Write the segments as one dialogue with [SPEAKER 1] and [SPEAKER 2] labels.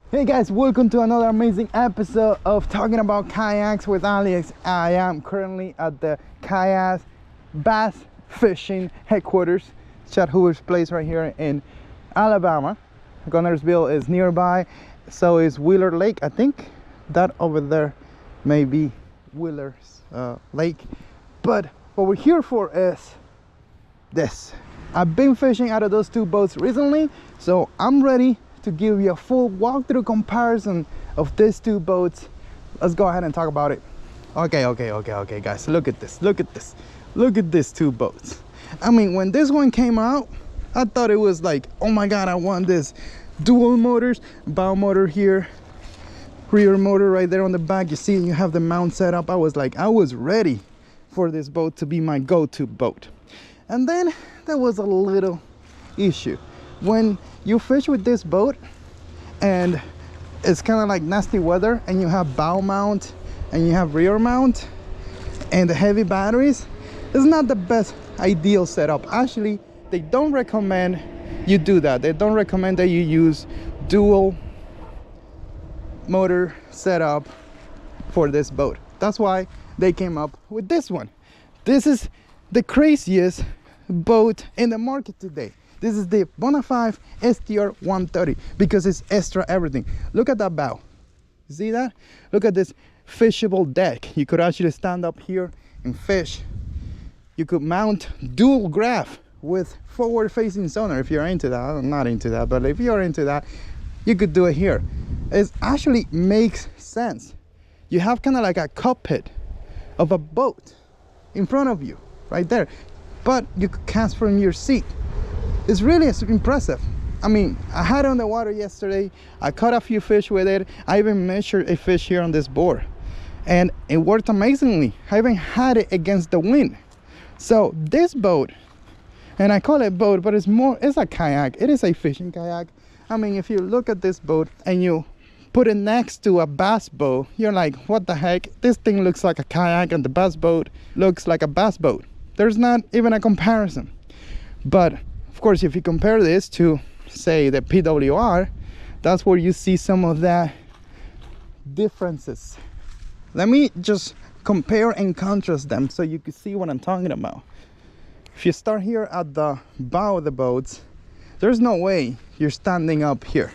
[SPEAKER 1] Hey guys, welcome to another amazing episode of Talking About Kayaks with Aliex. I am currently at the Kayak bass fishing headquarters, Chad Hoover's place right here in Alabama. Gunnersville is nearby, so is Wheeler Lake. I think that over there may be Wheeler's Lake. But what we're here for is this. I've been fishing out of those two boats recently, so I'm ready to give you a full walkthrough comparison of these two boats. Let's go ahead and talk about it. Okay, guys, look at this, look at these two boats. I mean, when this one came out, I thought it was like, oh my god, I want this dual motors, bow motor here, rear motor right there on the back. You see, you have the mount set up. I was ready for this boat to be my go-to boat. And then there was a little issue. When you fish with this boat and it's kind of like nasty weather and you have bow mount and you have rear mount and the heavy batteries, it's not the best ideal setup. Actually, they don't recommend you do that. They don't recommend that you use dual motor setup for this boat. That's why they came up with this one. This is the craziest boat in the market today. This is the Bonafide XTR 130 because it's extra everything. Look at that bow. See that? Look at this fishable deck. You could actually stand up here and fish. You could mount dual graph with forward facing sonar if you're into that. I'm not into that, but if you're into that, you could do it here. It actually makes sense. You have kind of like a cockpit of a boat in front of you right there, but you could cast from your seat. It's really impressive. I mean, I had it on the water yesterday. I caught a few fish with it. I even measured a fish here on this board and it worked amazingly. I even had it against the wind. So this boat, and I call it boat, but it's a kayak. It is a fishing kayak. I mean, if you look at this boat and you put it next to a bass boat, you're like, what the heck? This thing looks like a kayak and the bass boat looks like a bass boat. There's not even a comparison. But of course, if you compare this to, say, the PWR, that's where you see some of the differences. Let me just compare and contrast them so you can see what I'm talking about. If you start here at the bow of the boats, there's no way you're standing up here.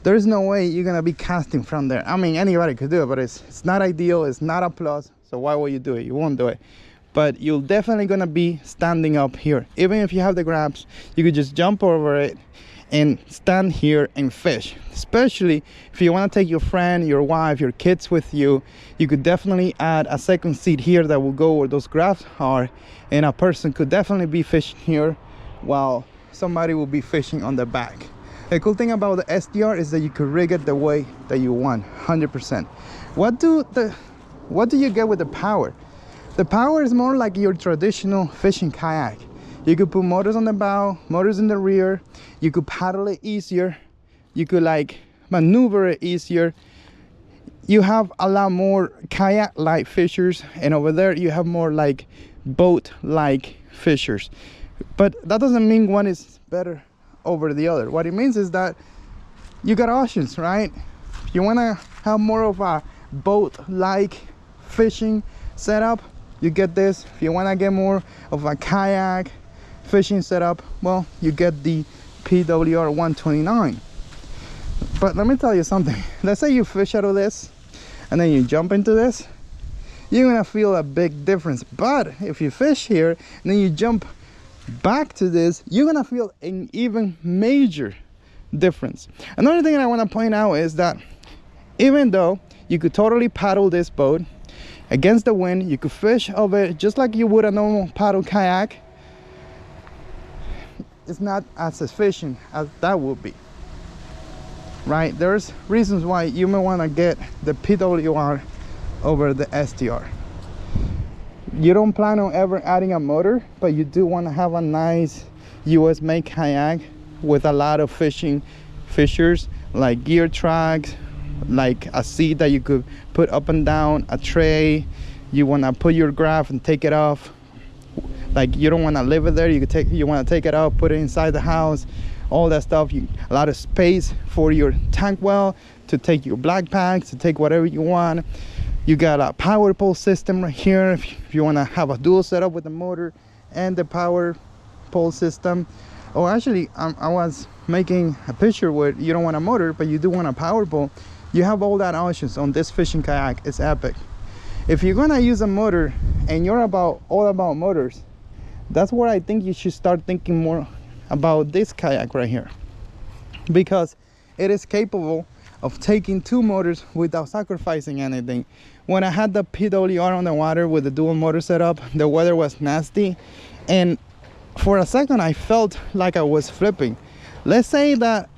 [SPEAKER 1] There's no way you're gonna be casting from there. I mean, anybody could do it, but it's not ideal, it's not a plus, so why would you do it? You won't do it. But you're definitely gonna be standing up here. Even if you have the grabs, you could just jump over it and stand here and fish. Especially if you want to take your friend, your wife, your kids with you, you could definitely add a second seat here that will go where those grabs are, and a person could definitely be fishing here while somebody will be fishing on the back. The cool thing about the SDR is that you could rig it the way that you want, 100%. What do you get with the power? The power is more like your traditional fishing kayak. You could put motors on the bow, motors in the rear. You could paddle it easier. You could like maneuver it easier. You have a lot more kayak-like fishers, and over there you have more like boat-like fishers. But that doesn't mean one is better over the other. What it means is that you got options, right? If you want to have more of a boat-like fishing setup, you get this. If you want to get more of a kayak fishing setup, well, you get the PWR 129. But let me tell you something. Let's say you fish out of this and then you jump into this, you're gonna feel a big difference. But if you fish here and then you jump back to this, you're gonna feel an even major difference. Another thing that I want to point out is that even though you could totally paddle this boat against the wind, you could fish over it just like you would a normal paddle kayak, it's not as efficient as that would be, right? There's reasons why you may want to get the PWR over the STR. You don't plan on ever adding a motor, but you do want to have a nice US made kayak with a lot of fishers, like gear tracks, like a seat that you could put up and down, a tray. You want to put your graph and take it off. Like, you don't want to leave it there, you want to take it out, put it inside the house. all that stuff. A lot of space for your tank well, to take your black packs, to take whatever you want. You got a power pole system right here if you want to have a dual setup with the motor and the power pole system. Oh, actually, I was making a picture where you don't want a motor, but you do want a power pole. You have all that options on this fishing kayak. It's epic. If you're gonna use a motor and you're all about motors, that's where I think you should start thinking more about this kayak right here, because it is capable of taking 2 motors without sacrificing anything. When I had the PWR on the water with the dual motor setup, the weather was nasty, and for a second I felt like I was flipping. Let's say that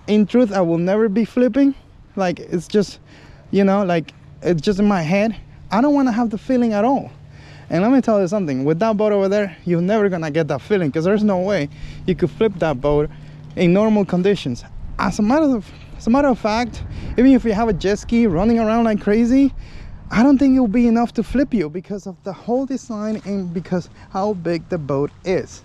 [SPEAKER 1] in truth I will never be flipping, like it's just, you know, like it's just in my head. I don't want to have the feeling at all. And let me tell you something, with that boat over there, you're never gonna get that feeling, because there's no way you could flip that boat in normal conditions. As a matter of fact, even if you have a jet ski running around like crazy, I don't think it will be enough to flip you, because of the whole design and because how big the boat is.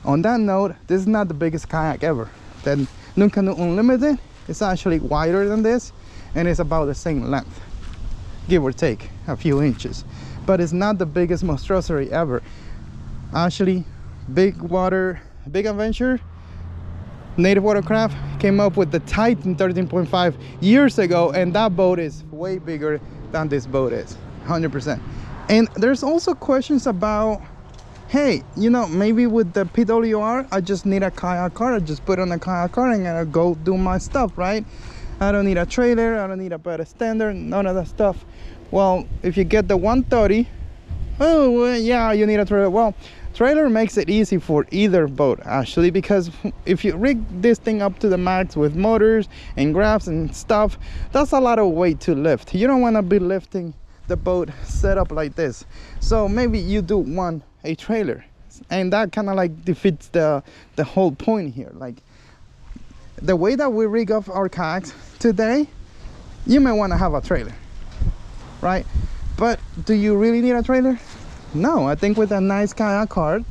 [SPEAKER 1] On that note, this is not the biggest kayak ever. The NuCanoe Unlimited is actually wider than this, and it's about the same length, give or take a few inches. But it's not the biggest monstrosity ever. Actually, Big Adventure, Native Watercraft came up with the Titan 13.5 years ago, and that boat is way bigger than this boat is, 100%. And there's also questions about, hey, you know, maybe with the PWR, I just need a kayak car. I just put on a kayak car and I go do my stuff, right? I don't need a trailer, I don't need a better standard, none of that stuff. Well, if you get the 130, oh well, yeah, you need a trailer. Well, trailer makes it easy for either boat actually, because if you rig this thing up to the max with motors and grabs and stuff, that's a lot of weight to lift. You don't want to be lifting the boat set up like this. So maybe you do want a trailer, and that kind of like defeats the whole point here. Like the way that we rig up our kayaks today, you may want to have a trailer, right? But do you really need a trailer? No. I think with a nice kayak cart,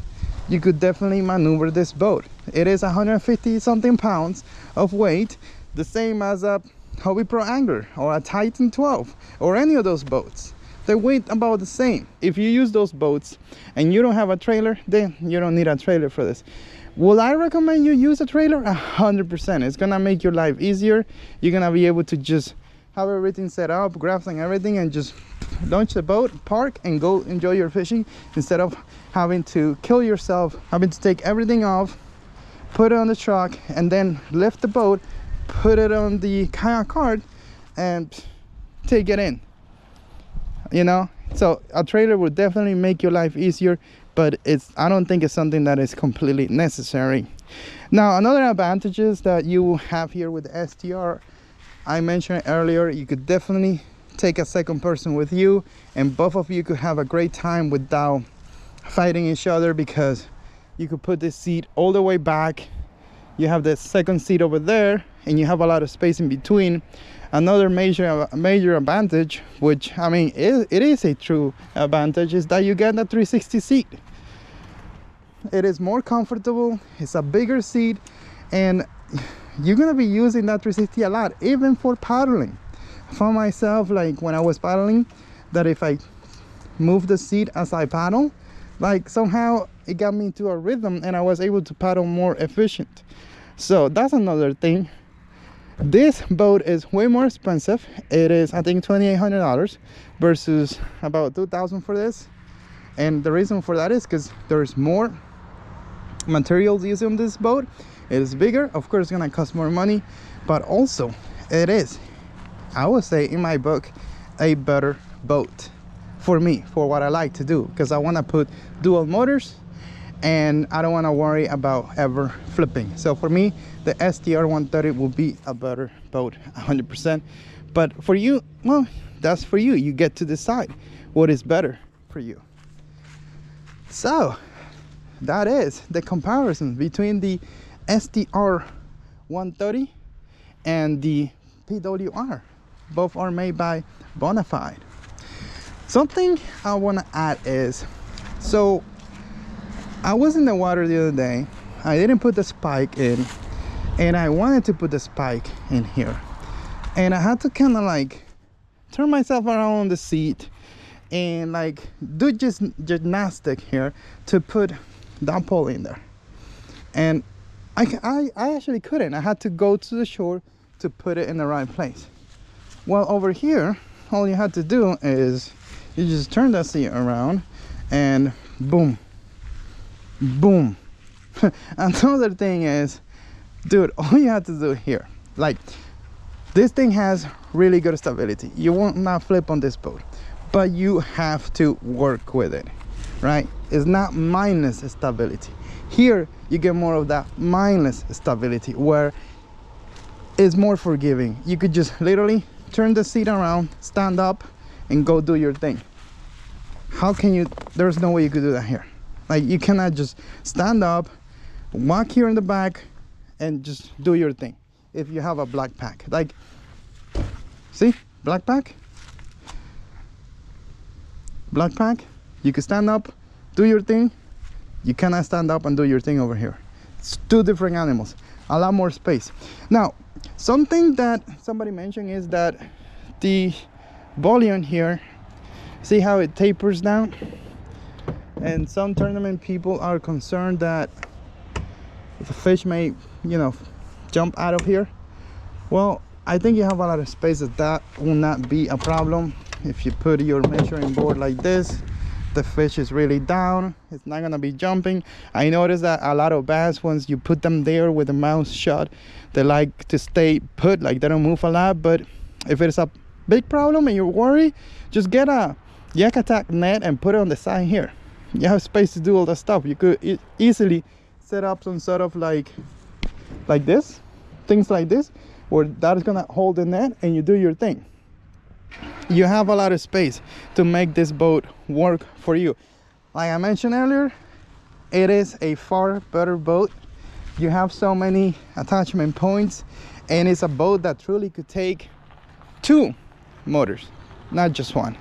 [SPEAKER 1] you could definitely maneuver this boat. It is 150 something pounds of weight, the same as a Hobby Pro Angler or a Titan 12 or any of those boats. They weigh about the same. If you use those boats and you don't have a trailer, then you don't need a trailer for this. Will I recommend you use a trailer? 100%. It's gonna make your life easier. You're gonna be able to just have everything set up, grabs and everything, and just launch the boat, park, and go enjoy your fishing, instead of having to kill yourself, having to take everything off, put it on the truck, and then lift the boat, put it on the kayak cart, and take it in. You know, so a trailer would definitely make your life easier, but I don't think it's something that is completely necessary. Now, another advantages that you have here with the STR, I mentioned earlier, you could definitely take a second person with you, and both of you could have a great time without fighting each other, because you could put this seat all the way back. You have the second seat over there, and you have a lot of space in between. Another major advantage, which I mean it is a true advantage, is that you get a 360 seat. It is more comfortable, it's a bigger seat, and you're gonna be using that 360 a lot, even for paddling. For myself, like when I was paddling, that if I move the seat as I paddle, like somehow it got me into a rhythm and I was able to paddle more efficient. So that's another thing. This boat is way more expensive. It is, I think, $2,800 versus about $2,000 for this. And the reason for that is because there's more materials used on this boat. It is bigger, of course it's gonna cost more money, but also it is, I would say in my book, a better boat for me, for what I like to do, because I want to put dual motors and I don't want to worry about ever flipping. So for me, the STR 130 will be a better boat, 100%. But for you, well, that's for you. You get to decide what is better for you. So that is the comparison between the STR 130 and the PWR. Both are made by Bonafide. Something I want to add is, so I was in the water the other day. I didn't put the spike in, and I wanted to put the spike in here, and I had to kind of like turn myself around on the seat and like do just gymnastic here to put that pole in there. And I actually couldn't. I had to go to the shore to put it in the right place. Well, over here, all you had to do is you just turn that seat around and boom, boom. Another thing is, dude, all you have to do here, like, this thing has really good stability. You won't not flip on this boat, but you have to work with it, right? It's not minus stability. Here you get more of that minus stability, where it's more forgiving. You could just literally turn the seat around, stand up, and go do your thing. How can you? There's no way you could do that here. Like, you cannot just stand up, walk here in the back, and just do your thing. If you have a black pack, like, see, black pack, you can stand up, do your thing. You cannot stand up and do your thing over here. It's two different animals, a lot more space. Now, something that somebody mentioned is that the volume here, see how it tapers down? And some tournament people are concerned that the fish may, you know, jump out of here. Well, I think you have a lot of space that will not be a problem. If you put your measuring board like this, the fish is really down, it's not gonna be jumping. I noticed that a lot of bass, once you put them there with the mouth shut, they like to stay put, like they don't move a lot. But if it's a big problem and you're worried, just get a YakGadget net and put it on the side here. You have space to do all that stuff. You could easily set up some sort of like this, things like this, where that is gonna hold the net and you do your thing. You have a lot of space to make this boat work for you. Like I mentioned earlier, it is a far better boat. You have so many attachment points, and it's a boat that truly could take 2 motors, not just one.